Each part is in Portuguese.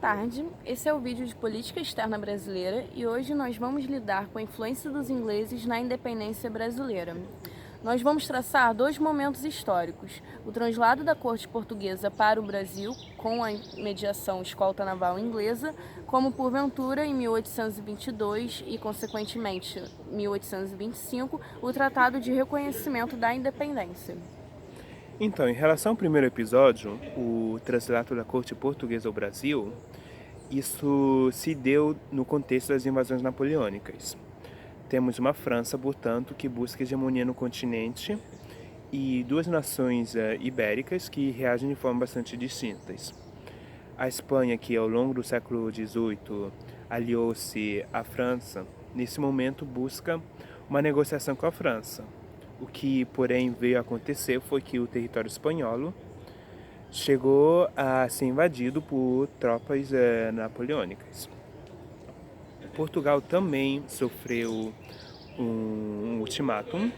tarde, esse é o vídeo de política externa brasileira e hoje nós vamos lidar com a influência dos ingleses na independência brasileira. Nós vamos traçar dois momentos históricos: o translado da corte portuguesa para o Brasil, com a mediação escolta naval inglesa, como porventura em 1822 e, consequentemente, 1825, o Tratado de Reconhecimento da Independência. Então, em relação ao primeiro episódio, o translado da corte portuguesa ao Brasil, isso se deu no contexto das invasões napoleônicas. Temos uma França, portanto, que busca hegemonia no continente e duas nações ibéricas que reagem de forma bastante distintas. A Espanha, que ao longo do século XVIII aliou-se à França, nesse momento busca uma negociação com a França. O que, porém, veio a acontecer foi que o território espanhol chegou a ser invadido por tropas napoleônicas. Portugal também sofreu um ultimátum,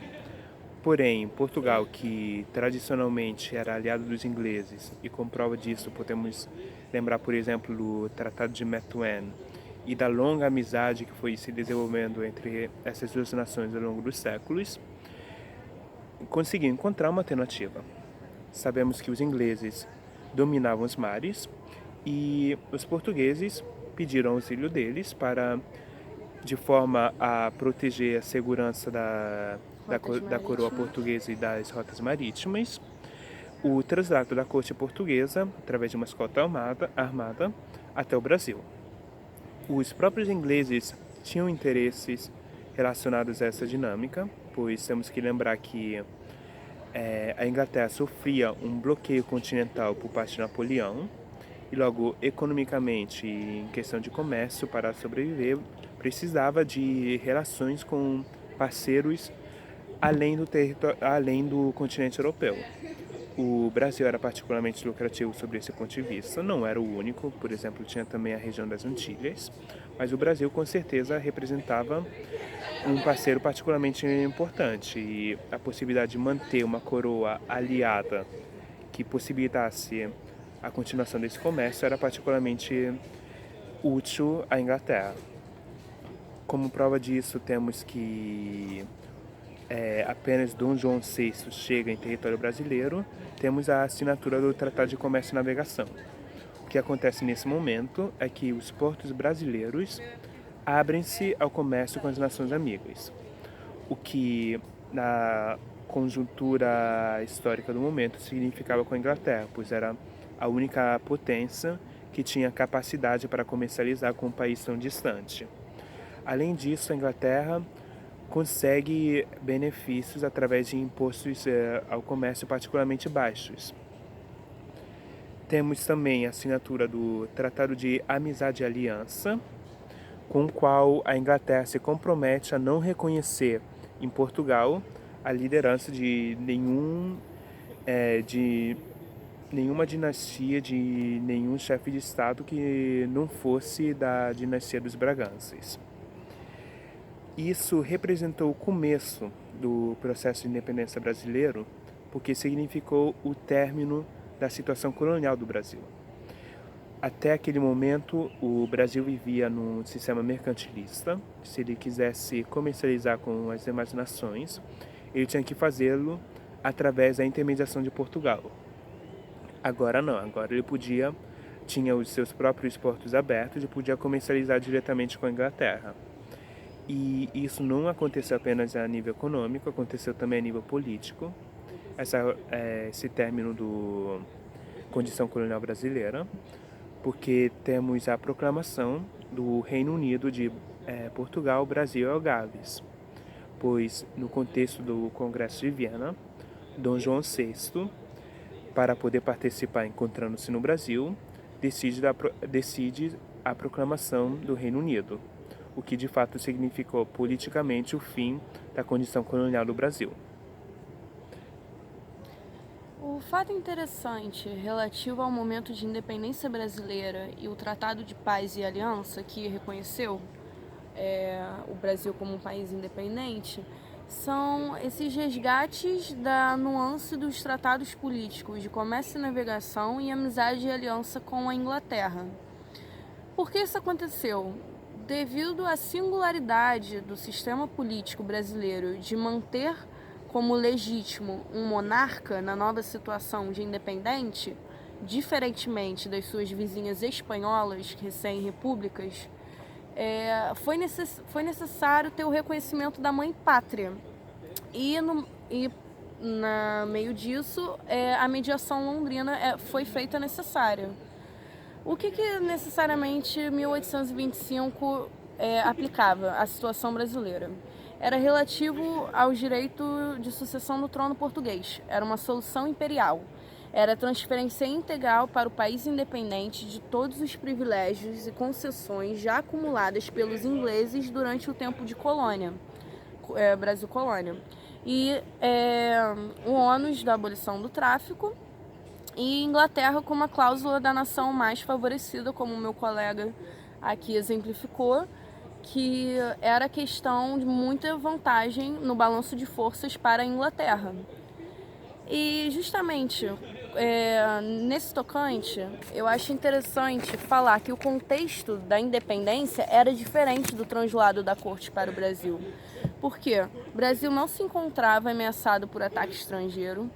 porém, Portugal, que tradicionalmente era aliado dos ingleses, e como prova disso podemos lembrar, por exemplo, do Tratado de Methuen e da longa amizade que foi se desenvolvendo entre essas duas nações ao longo dos séculos, conseguiu encontrar uma alternativa. Sabemos que os ingleses dominavam os mares e os portugueses pediram auxílio deles de forma a proteger a segurança da coroa portuguesa e das rotas marítimas, o translado da corte portuguesa, através de uma escolta armada até o Brasil. Os próprios ingleses tinham interesses relacionados a essa dinâmica, pois temos que lembrar que a Inglaterra sofria um bloqueio continental por parte de Napoleão e logo, economicamente e em questão de comércio, para sobreviver, precisava de relações com parceiros além do continente europeu. O Brasil era particularmente lucrativo sob esse ponto de vista, não era o único, por exemplo, tinha também a região das Antilhas, mas o Brasil com certeza representava um parceiro particularmente importante e a possibilidade de manter uma coroa aliada que possibilitasse a continuação desse comércio era particularmente útil à Inglaterra. Como prova disso, temos que apenas Dom João VI chega em território brasileiro, temos a assinatura do Tratado de Comércio e Navegação. O que acontece nesse momento é que os portos brasileiros abrem-se ao comércio com as nações amigas, o que na conjuntura histórica do momento significava com a Inglaterra, pois era a única potência que tinha capacidade para comercializar com um país tão distante. Além disso, a Inglaterra consegue benefícios através de impostos ao comércio particularmente baixos. Temos também a assinatura do Tratado de Amizade e Aliança, com o qual a Inglaterra se compromete a não reconhecer em Portugal a liderança de nenhuma dinastia, de nenhum chefe de Estado que não fosse da dinastia dos Braganças. Isso representou o começo do processo de independência brasileiro, porque significou o término da situação colonial do Brasil. Até aquele momento, o Brasil vivia num sistema mercantilista. Se ele quisesse comercializar com as demais nações, ele tinha que fazê-lo através da intermediação de Portugal. Agora não, agora ele tinha os seus próprios portos abertos e podia comercializar diretamente com a Inglaterra. E isso não aconteceu apenas a nível econômico, aconteceu também a nível político, esse término da condição colonial brasileira, porque temos a proclamação do Reino Unido de Portugal, Brasil e Algarves, pois no contexto do Congresso de Viena, Dom João VI, para poder participar encontrando-se no Brasil, decide a proclamação do Reino Unido, o que de fato significou politicamente o fim da condição colonial do Brasil. O fato interessante relativo ao momento de independência brasileira e o Tratado de Paz e Aliança, que reconheceu o Brasil como um país independente, são esses resgates da nuance dos tratados políticos de comércio e navegação e amizade e aliança com a Inglaterra. Por que isso aconteceu? Devido à singularidade do sistema político brasileiro de manter como legítimo um monarca na nova situação de independente, diferentemente das suas vizinhas espanholas, recém-repúblicas, foi necessário ter o reconhecimento da mãe pátria. E na meio disso, a mediação londrina foi feita necessária. O que necessariamente 1825 aplicava à situação brasileira? Era relativo ao direito de sucessão no trono português. Era uma solução imperial. Era transferência integral para o país independente de todos os privilégios e concessões já acumuladas pelos ingleses durante o tempo de colônia, Brasil colônia. E o ônus da abolição do tráfico, e Inglaterra com uma cláusula da nação mais favorecida, como o meu colega aqui exemplificou, que era questão de muita vantagem no balanço de forças para a Inglaterra. E justamente nesse tocante, eu acho interessante falar que o contexto da independência era diferente do translado da corte para o Brasil. Por quê? O Brasil não se encontrava ameaçado por ataque estrangeiro,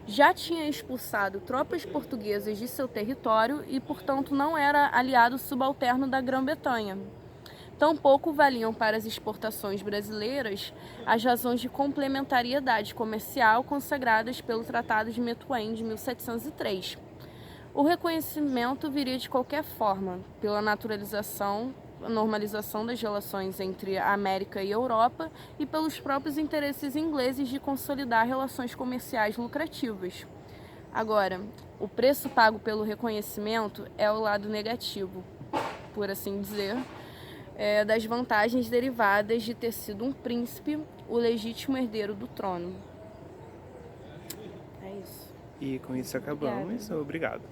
já tinha expulsado tropas portuguesas de seu território e, portanto, não era aliado subalterno da Grã-Bretanha. Tampouco valiam para as exportações brasileiras as razões de complementariedade comercial consagradas pelo Tratado de Methuen de 1703. O reconhecimento viria de qualquer forma, pela normalização das relações entre a América e a Europa e pelos próprios interesses ingleses de consolidar relações comerciais lucrativas. Agora, o preço pago pelo reconhecimento é o lado negativo, por assim dizer, das vantagens derivadas de ter sido um príncipe, o legítimo herdeiro do trono. É isso. E com isso acabamos. Obrigado.